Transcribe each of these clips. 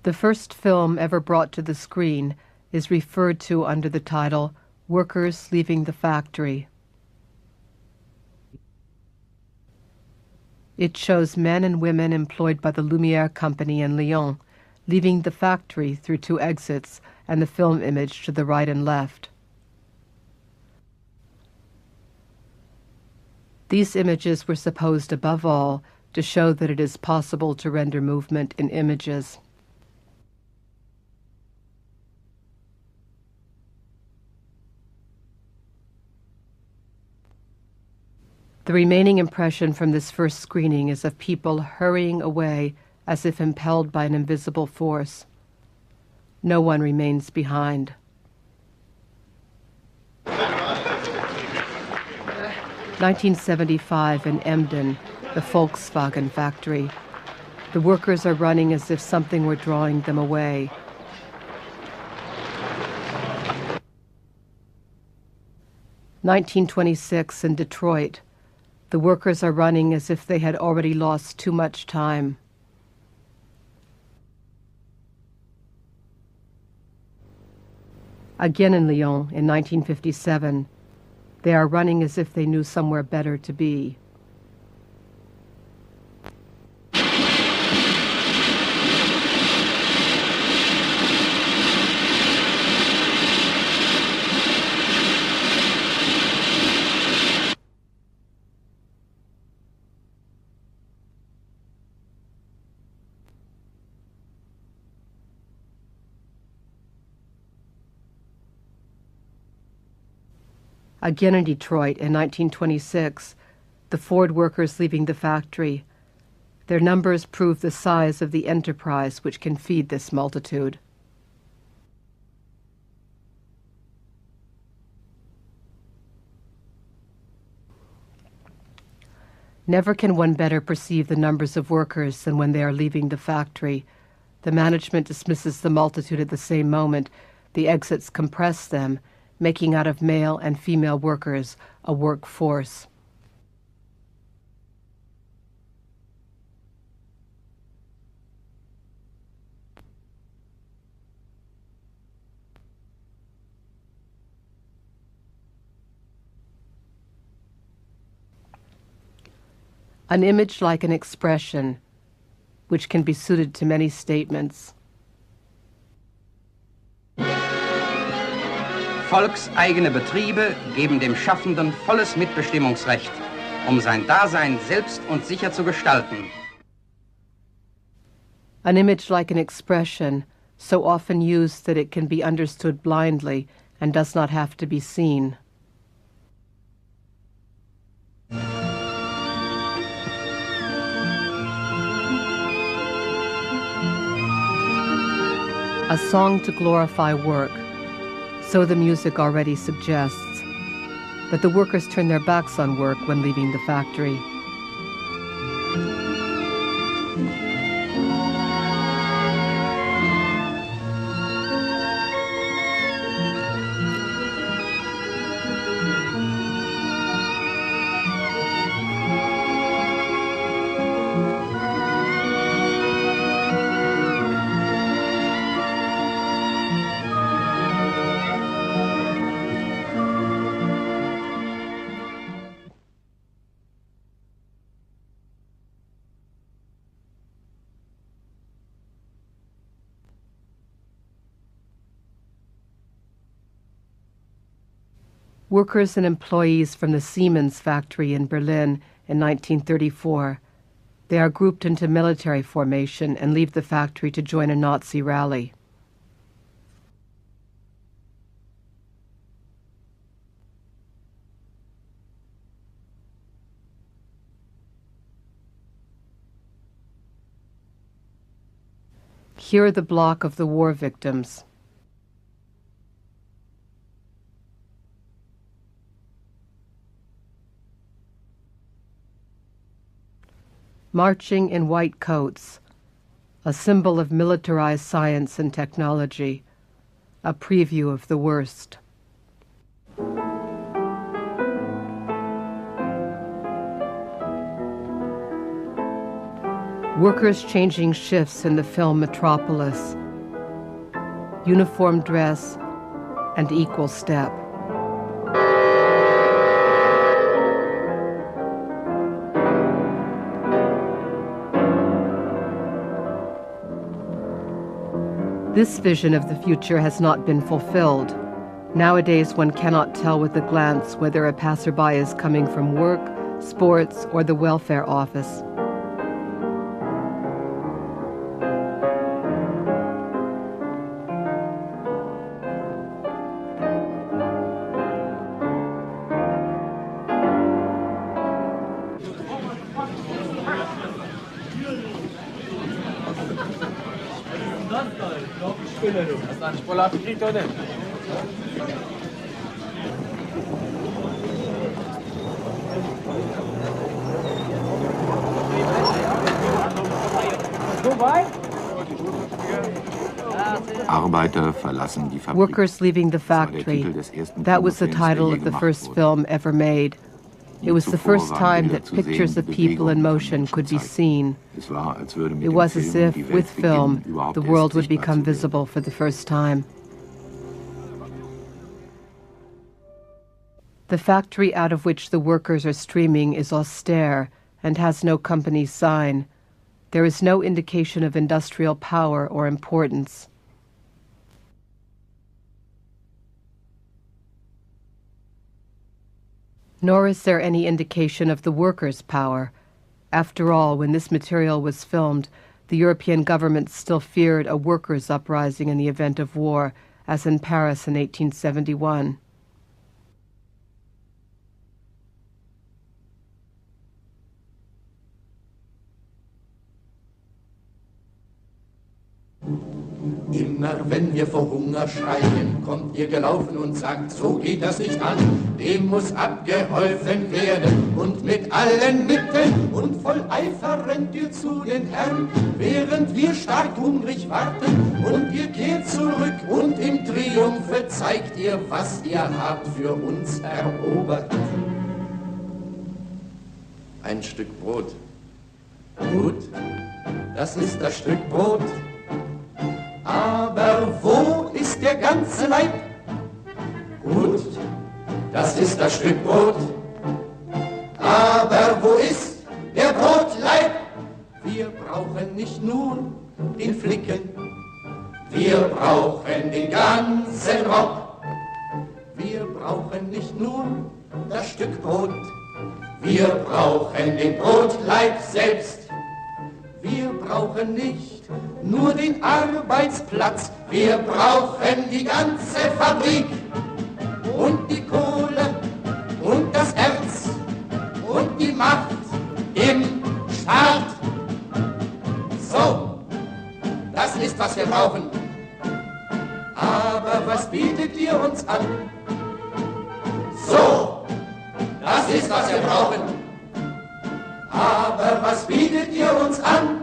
The first film ever brought to the screen is referred to under the title Workers Leaving the Factory. It shows men and women employed by the Lumière Company in Lyon, leaving the factory through two exits and the film image to the right and left. These images were supposed above all to show that it is possible to render movement in images. The remaining impression from this first screening is of people hurrying away as if impelled by an invisible force. No one remains behind. 1975 in Emden, the Volkswagen factory. The workers are running as if something were drawing them away. (1926) in Detroit. The workers are running as if they had already lost too much time. Again in Lyon in 1957. They are running as if they knew somewhere better to be. Again in Detroit in 1926, the Ford workers leaving the factory. Their numbers prove the size of the enterprise which can feed this multitude. Never can one better perceive the numbers of workers than when they are leaving the factory. The management dismisses the multitude at the same moment. The exits compress them, making out of male and female workers a workforce. An image like an expression, which can be suited to many statements. Volkseigene Betriebe geben dem Schaffenden volles Mitbestimmungsrecht, sein Dasein selbst und sicher zu gestalten. An image like an expression, so often used that it can be understood blindly and does not have to be seen. A song to glorify work. So the music already suggests. But the workers turn their backs on work when leaving the factory. Workers and employees from the Siemens factory in Berlin in 1934. They are grouped into military formation and leave the factory to join a Nazi rally. Here are the block of the war victims. Marching in white coats, a symbol of militarized science and technology, a preview of the worst. Workers changing shifts in the film Metropolis. Uniform dress and equal step. This vision of the future has not been fulfilled. Nowadays, one cannot tell with a glance whether a passerby is coming from work, sports, or the welfare office. Arbeiter verlassen die Fabrik. Workers leaving the factory. That was the title of the first film ever made. It was the first time that pictures of people in motion could be seen. It was as if, with film, the world would become visible for the first time. The factory out of which the workers are streaming is austere and has no company sign. There is no indication of industrial power or importance. Nor is there any indication of the workers' power. After all, when this material was filmed, the European governments still feared a workers' uprising in the event of war, as in Paris in 1871. Immer wenn wir vor Hunger schreien, kommt ihr gelaufen und sagt, so geht das nicht an. Dem muss abgeholfen werden und mit allen Mitteln und voll Eifer rennt ihr zu den Herren, während wir stark hungrig warten und ihr kehrt zurück und im Triumphe zeigt ihr, was ihr habt für uns erobert. Ein Stück Brot. Gut, das ist das Stück Brot. Aber wo ist der ganze Leib? Gut, das ist das Stück Brot. Aber wo ist der Brotleib? Wir brauchen nicht nur den Flicken, wir brauchen den ganzen Rock. Wir brauchen nicht nur das Stück Brot, wir brauchen den Brotleib selbst. Wir brauchen nicht nur den Arbeitsplatz, wir brauchen die ganze Fabrik und die Kohle und das Erz und die Macht im Staat. So, das ist, was wir brauchen. Aber was bietet ihr uns an? So, das ist, was wir brauchen. Aber was bietet ihr uns an?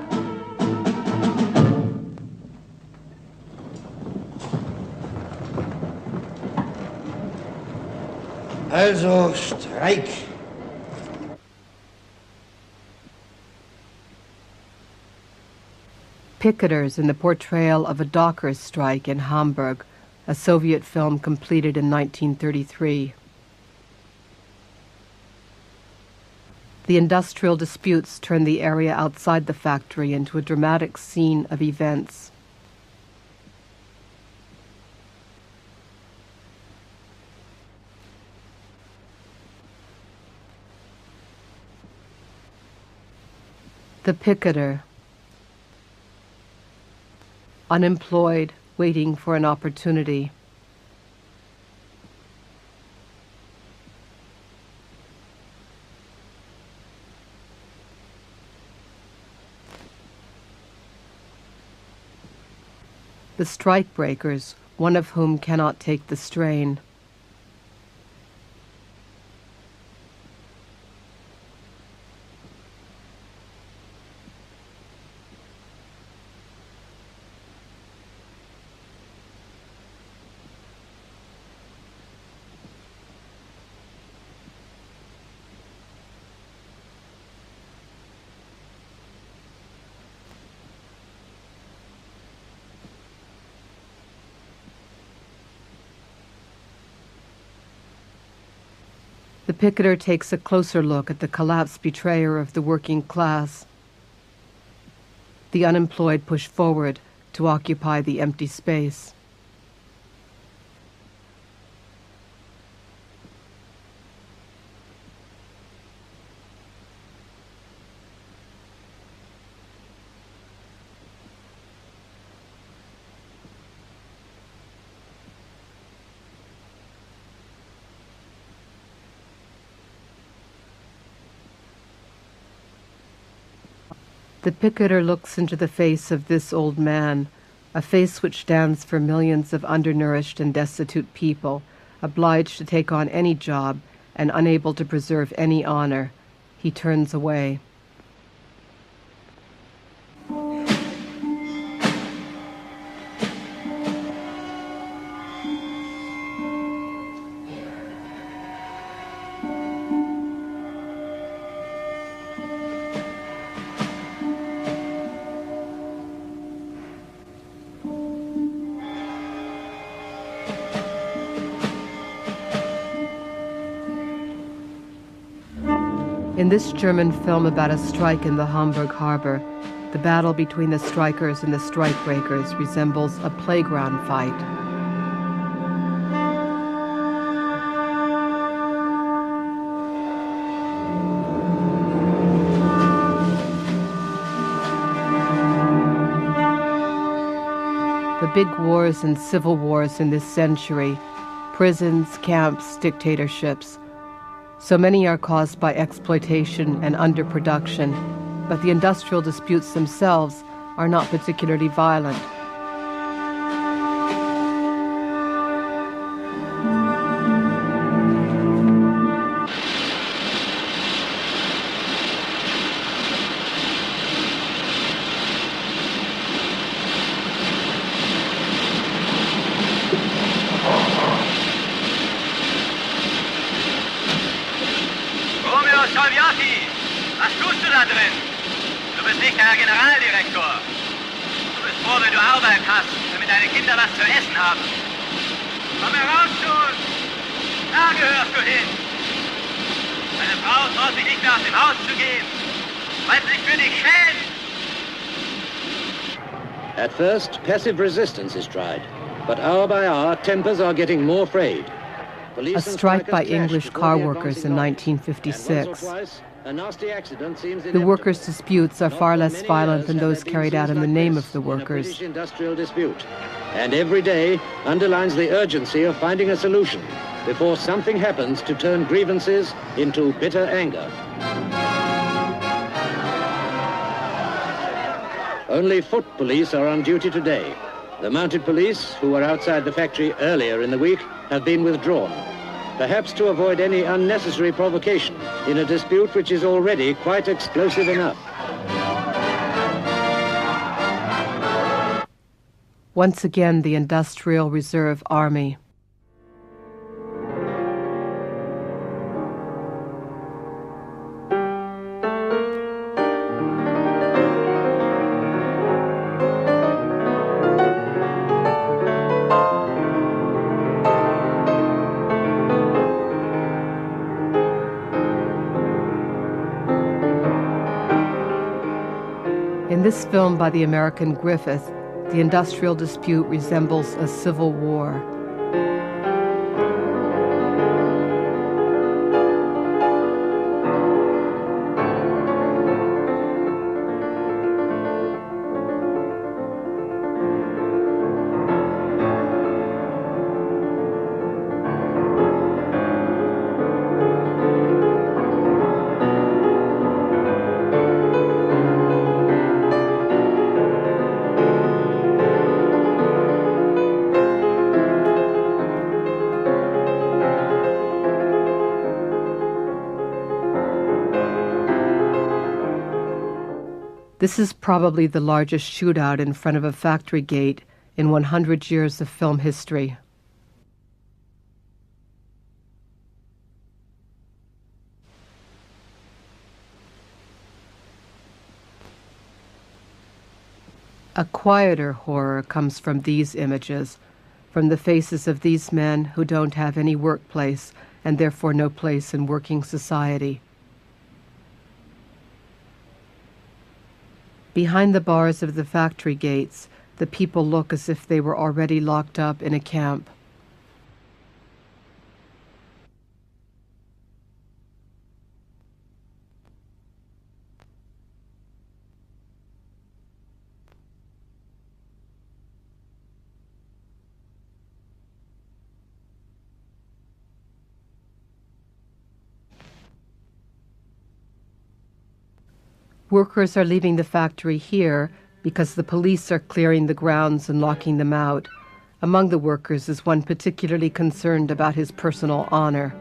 Also Streik. Picketers in the portrayal of a dockers' strike in Hamburg, a Soviet film completed in 1933. The industrial disputes turned the area outside the factory into a dramatic scene of events. The picketer, unemployed, waiting for an opportunity. The strikebreakers, one of whom cannot take the strain. The picketer takes a closer look at the collapsed betrayer of the working class. The unemployed push forward to occupy the empty space. The picketer looks into the face of this old man, a face which stands for millions of undernourished and destitute people, obliged to take on any job and unable to preserve any honor. He turns away. In this German film about a strike in the Hamburg harbor, the battle between the strikers and the strikebreakers resembles a playground fight. The big wars and civil wars in this century, prisons, camps, dictatorships, so many are caused by exploitation and underproduction, but the industrial disputes themselves are not particularly violent. Was tust du da drin? Du bist nicht der Generaldirektor. Du bist froh, wenn du Arbeit hast, damit deine Kinder was zu essen haben. Komm heraus zu uns! Da gehörst du hin! Deine Frau traut sich nicht mehr aus dem Haus zu gehen, weil sie sich für dich schämt. At first, passive resistance is tried, but hour by hour, tempers are getting more frayed. A strike by English car workers in 1956. The workers' disputes are far less violent than those carried out in the name of the workers. And every day underlines the urgency of finding a solution before something happens to turn grievances into bitter anger. Only foot police are on duty today. The mounted police, who were outside the factory earlier in the week, have been withdrawn, perhaps to avoid any unnecessary provocation in a dispute which is already quite explosive enough. Once again, the Industrial Reserve Army. In this film by the American Griffith, the industrial dispute resembles a civil war. This is probably the largest shootout in front of a factory gate in 100 years of film history. A quieter horror comes from these images, from the faces of these men who don't have any workplace and therefore no place in working society. Behind the bars of the factory gates, the people look as if they were already locked up in a camp. Workers are leaving the factory here because the police are clearing the grounds and locking them out. Among the workers is one particularly concerned about his personal honor.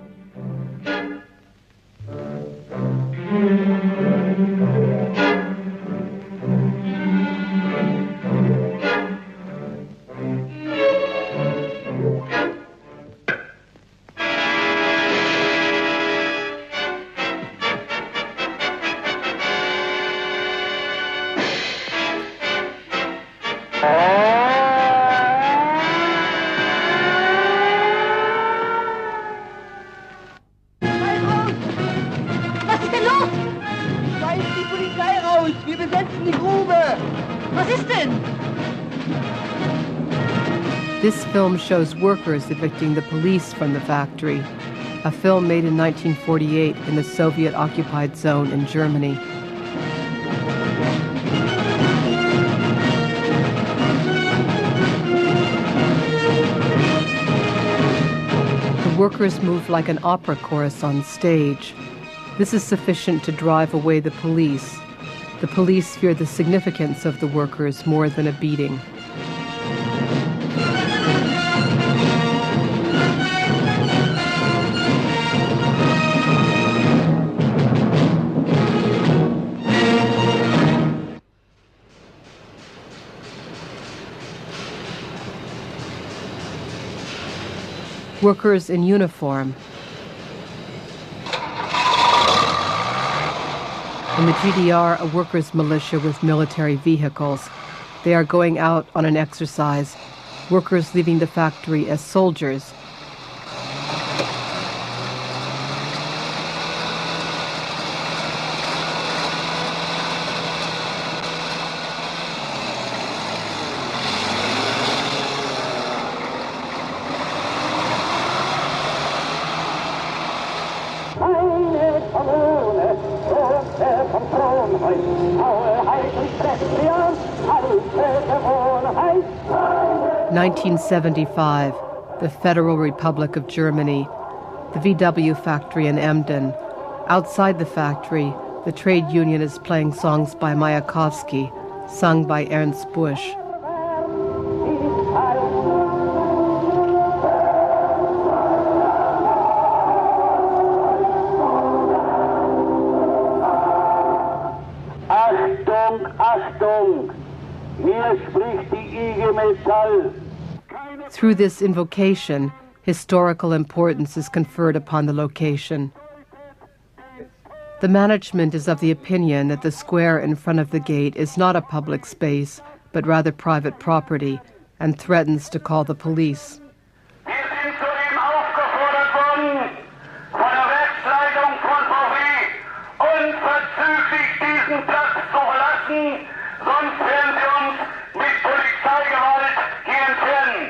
This film shows workers evicting the police from the factory, a film made in 1948 in the Soviet-occupied zone in Germany. The workers move like an opera chorus on stage. This is sufficient to drive away the police. The police fear the significance of the workers more than a beating. Workers in uniform. In the GDR, a workers' militia with military vehicles. They are going out on an exercise. Workers leaving the factory as soldiers. In 1975, the Federal Republic of Germany, the VW factory in Emden. Outside the factory, the trade union is playing songs by Mayakovsky, sung by Ernst Busch. Achtung, Achtung! Hier spricht die IG Metall. Through this invocation, historical importance is conferred upon the location. The management is of the opinion that the square in front of the gate is not a public space, but rather private property, and threatens to call the police. Wir sind zudem aufgefordert worden, von der Werksleitung von VW unverzüglich diesen Platz zu verlassen, sonst werden sie uns mit Polizeigewalt hier entfernen.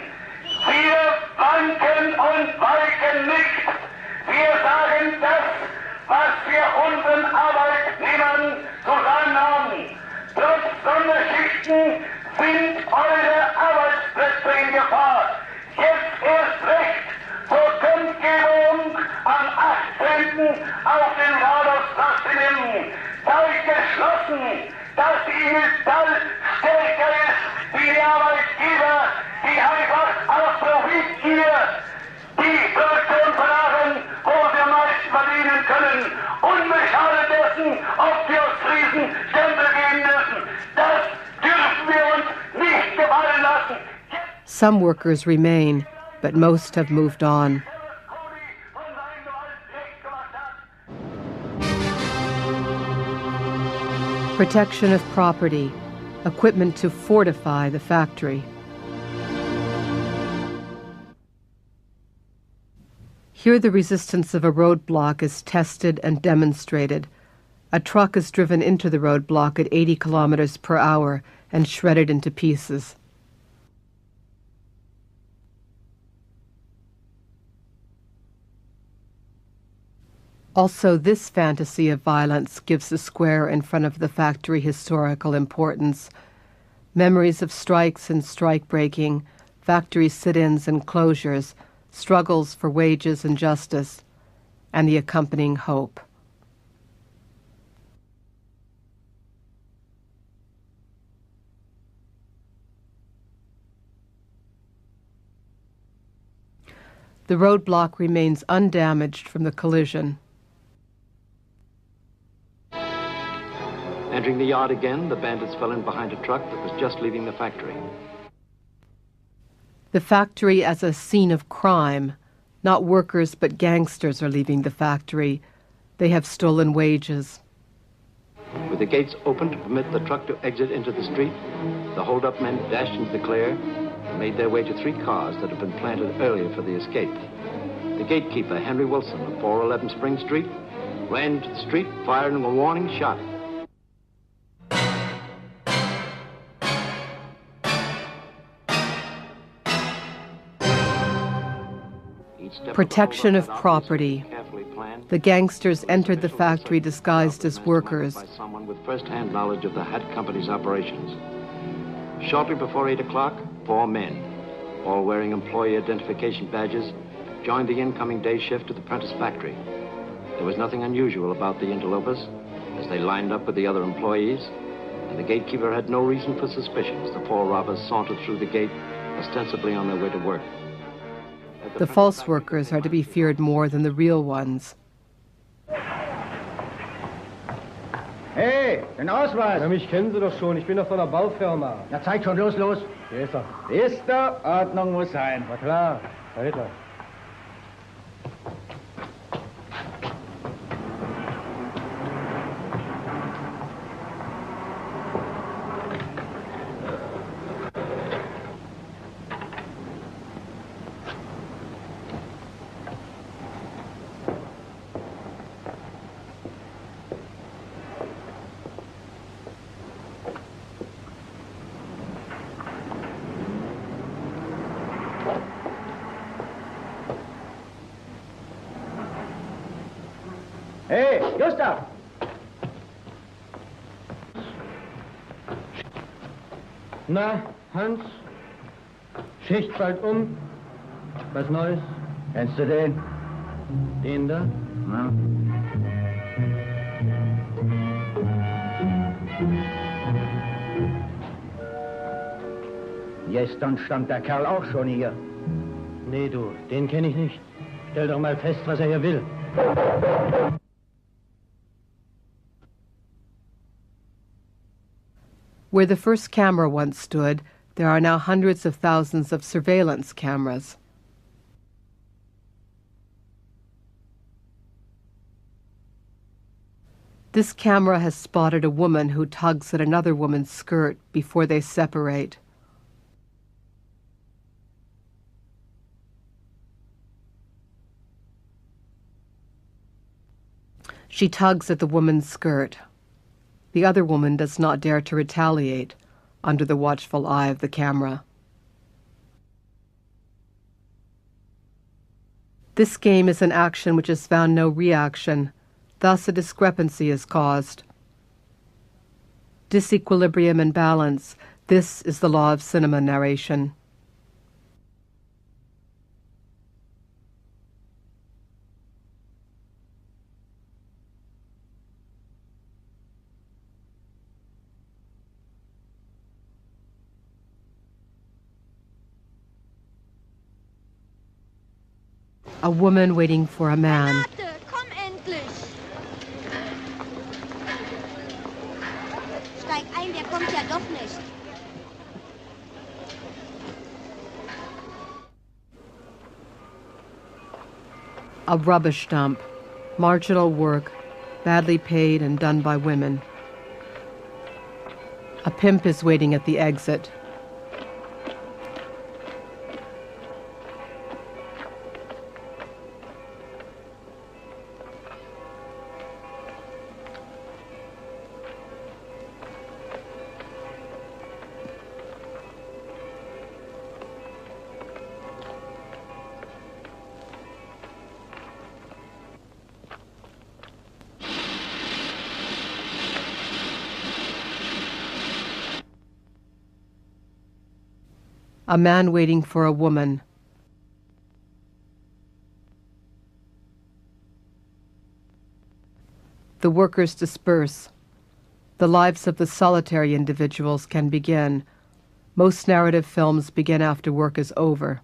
Wir wanken und weichen nicht. Wir sagen das, was wir unseren Arbeitnehmern zu sagen haben. Trotz Sonderschichten sind eure Arbeitsplätze in Gefahr. Jetzt erst recht zur Kundgebung am 18. auf den Rathausplatz in Emden. Seid geschlossen, dass die Metall stärker ist wie die Arbeitgeber, die einfach aus Profit hier die Produktion verlagern, wo sie am meisten verdienen können, unbeschadet dessen, ob sie aus Friesen Stempel geben müssen. Das dürfen wir uns nicht gefallen lassen. Some workers remain, but most have moved on. Protection of property, equipment to fortify the factory. Here the resistance of a roadblock is tested and demonstrated. A truck is driven into the roadblock at 80 kilometers per hour and shredded into pieces. Also, this fantasy of violence gives the square in front of the factory historical importance. Memories of strikes and strike-breaking, factory sit-ins and closures, struggles for wages and justice, and the accompanying hope. The roadblock remains undamaged from the collision. Entering the yard again, the bandits fell in behind a truck that was just leaving the factory. The factory as a scene of crime. Not workers but gangsters are leaving the factory. They have stolen wages. With the gates open to permit the truck to exit into the street, the hold-up men dashed into the clear and made their way to 3 cars that had been planted earlier for the escape. The gatekeeper, Henry Wilson, of 411 Spring Street, ran into the street, firing a warning shot. Protection of property. The gangsters entered the factory disguised as workers. By someone with first-hand knowledge of the hat company's operations. Shortly before 8 o'clock, 4 men, all wearing employee identification badges, joined the incoming day shift at the Prentice factory. There was nothing unusual about the interlopers as they lined up with the other employees, and the gatekeeper had no reason for suspicion as the 4 robbers sauntered through the gate, ostensibly on their way to work. The false workers are to be feared more than the real ones. Hey, den Ausweis! Ja, mich kennen Sie doch schon. Ich bin doch von der Baufirma. Na, zeig schon, los, los. Hier ist er. Ist da? Ordnung muss sein. Na klar, da ist er. Hey, Gustav! Na, Hans? Schicht bald Was Neues? Kennst du den? Den da? Na? Gestern stand der Kerl auch schon hier. Nee, du, den kenne ich nicht. Stell doch mal fest, was er hier will. Where the first camera once stood, there are now hundreds of thousands of surveillance cameras. This camera has spotted a woman who tugs at another woman's skirt before they separate. She tugs at the woman's skirt. The other woman does not dare to retaliate under the watchful eye of the camera. This game is an action which has found no reaction. Thus a discrepancy is caused. Disequilibrium and balance. This is the law of cinema narration. A woman waiting for a man. Renate, komm endlich! Steig ein, der kommt ja doch nicht. A rubbish dump. Marginal work, badly paid and done by women. A pimp is waiting at the exit. A man waiting for a woman. The workers disperse. The lives of the solitary individuals can begin. Most narrative films begin after work is over.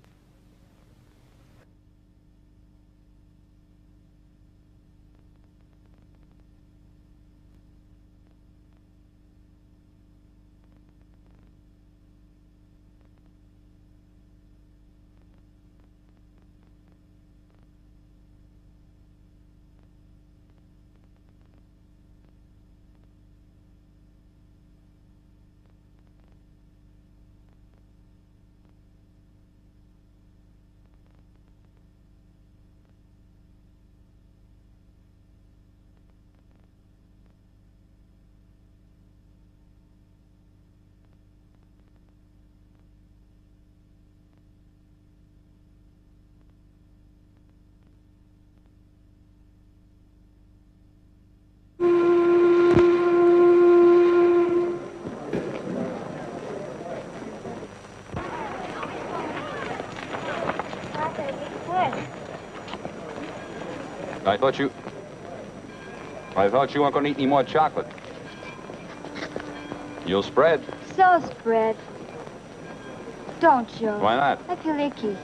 I thought you weren't going to eat any more chocolate. You'll spread. So spread. Don't, Joe. Why not? I feel icky.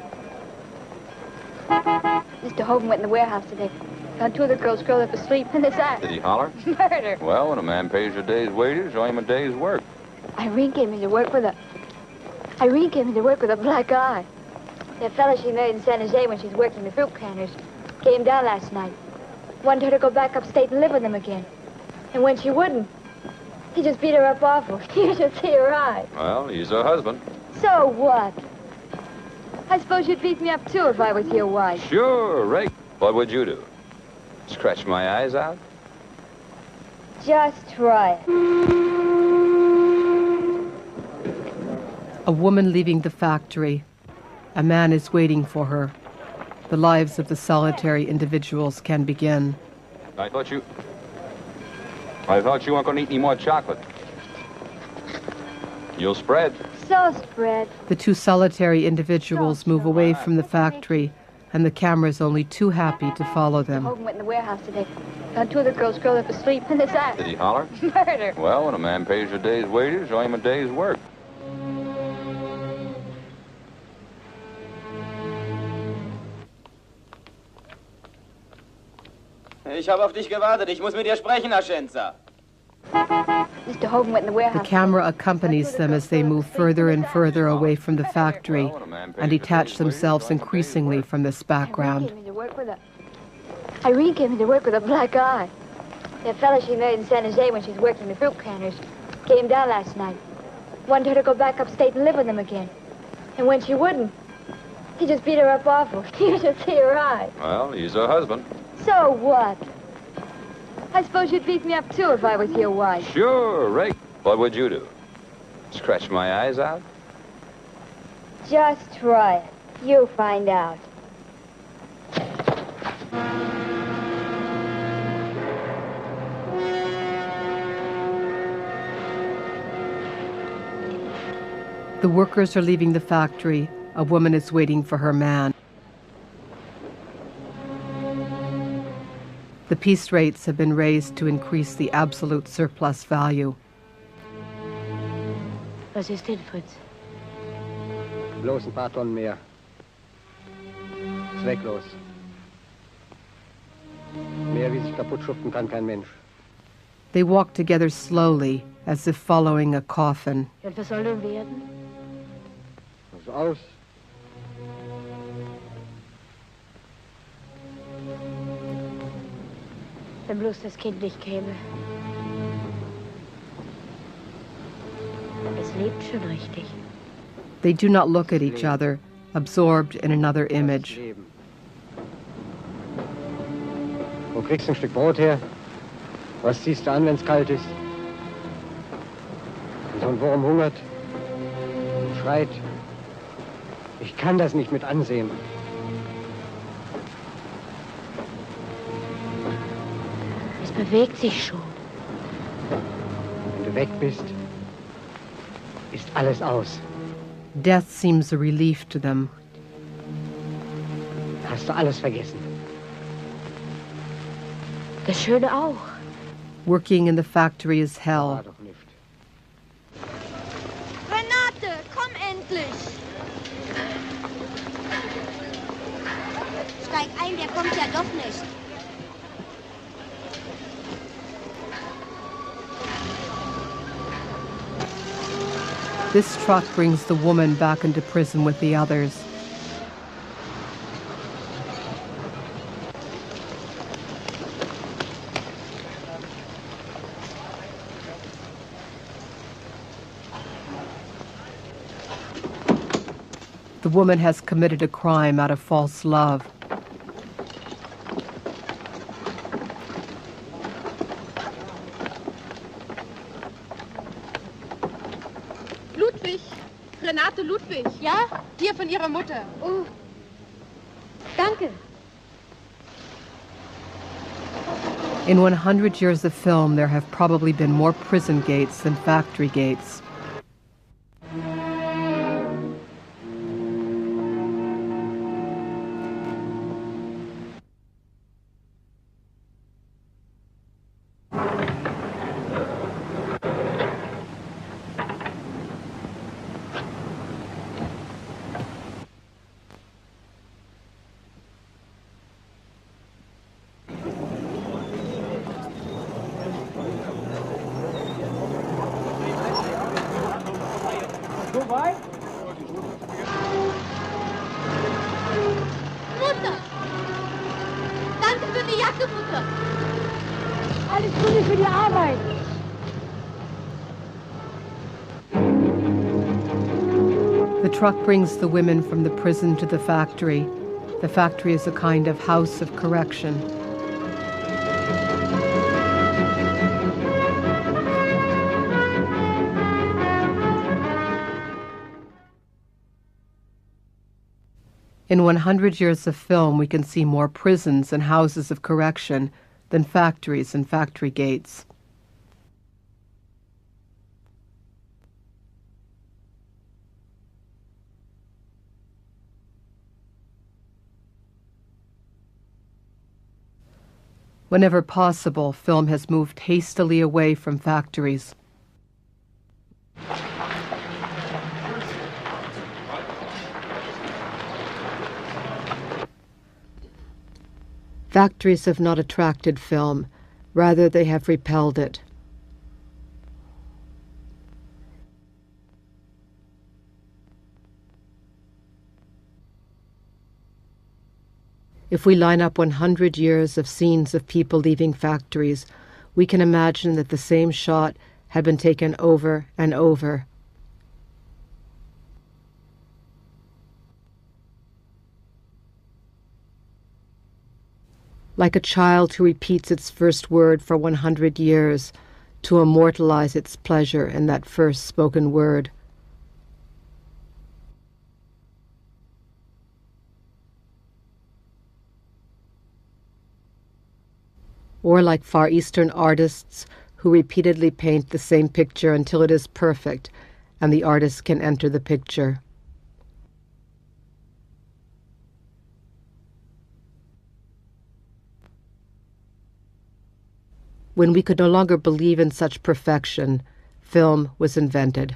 Mr. Hogan went in the warehouse today. Found two of the girls curled up asleep in his act. Did he holler? Murder. Well, when a man pays a day's wages, show him a day's work. Irene came in to work with a black eye. That fella she married in San Jose when she's working the fruit canners came down last night. Wanted her to go back upstate and live with him again. And when she wouldn't, he just beat her up awful. You should see her eyes. Well, he's her husband. So what? I suppose you'd beat me up, too, if I was your wife. Sure, Ray. What would you do? Scratch my eyes out? Just try it. A woman leaving the factory. A man is waiting for her. The lives of the solitary individuals can begin. I thought you weren't going to eat any more chocolate. You'll spread. So spread. The two solitary individuals move away from the factory, and the camera's only too happy to follow them. Hogan went in the warehouse today. Found two of the girls curled up asleep in his act. Did he holler? Murder. Well, when a man pays a day's wages, show him a day's work. Ich habe auf dich gewartet. Ich muss mit dir sprechen, Aschenza. Mr. Hogan went in the warehouse. The camera accompanies them as they move further and further away from the factory and detach themselves increasingly from this background. Irene came in to work with a black eye. That fella she married in San Jose when she's working the fruit canners came down last night. Wanted her to go back upstate and live with him again. And when she wouldn't, he just beat her up awful. You should see her eyes. Well, he's her husband. So what? I suppose you'd beat me up, too, if I was your wife. Sure, Ray. What would you do? Scratch my eyes out? Just try it. You'll find out. The workers are leaving the factory. A woman is waiting for her man. The piece rates have been raised to increase the absolute surplus value. Was ist denn, Fritz? Bloß ein paar Tonnen mehr. Zwecklos. Mehr wie sich kaputt schuften kann kein Mensch. They walk together slowly, as if following a coffin. Und was soll nun werden? So aus. Wenn bloß das Kind nicht käme. Es lebt schon richtig. They do not look at each other, absorbed in another image. Wo kriegst du ein Stück Brot her? Was ziehst du an, wenn's kalt ist? Und so ein Wurm hungert und schreit. Ich kann das nicht mit ansehen. Es bewegt sich schon. Wenn du weg bist, ist alles aus. Death seems a relief to them. Hast du alles vergessen? Das Schöne auch. Working in the factory is hell. Renate, komm endlich! Steig ein, der kommt ja doch nicht. This truck brings the woman back into prison with the others. The woman has committed a crime out of false love. Ludwig, Renate Ludwig. Ja? Hier von ihrer Mutter. Oh, danke. In 100 years of film, there have probably been more prison gates than factory gates. Mutter! Danke für die Jacke, Mutter! Alles Gute für die Arbeit. The truck brings the women from the prison to the factory. The factory is a kind of house of correction. In 100 years of film, we can see more prisons and houses of correction than factories and factory gates. Whenever possible, film has moved hastily away from factories. Factories have not attracted film, rather they have repelled it. If we line up 100 years of scenes of people leaving factories, we can imagine that the same shot had been taken over and over. Like a child who repeats its first word for 100 years to immortalize its pleasure in that first spoken word. Or like Far Eastern artists who repeatedly paint the same picture until it is perfect and the artist can enter the picture. When we could no longer believe in such perfection, film was invented.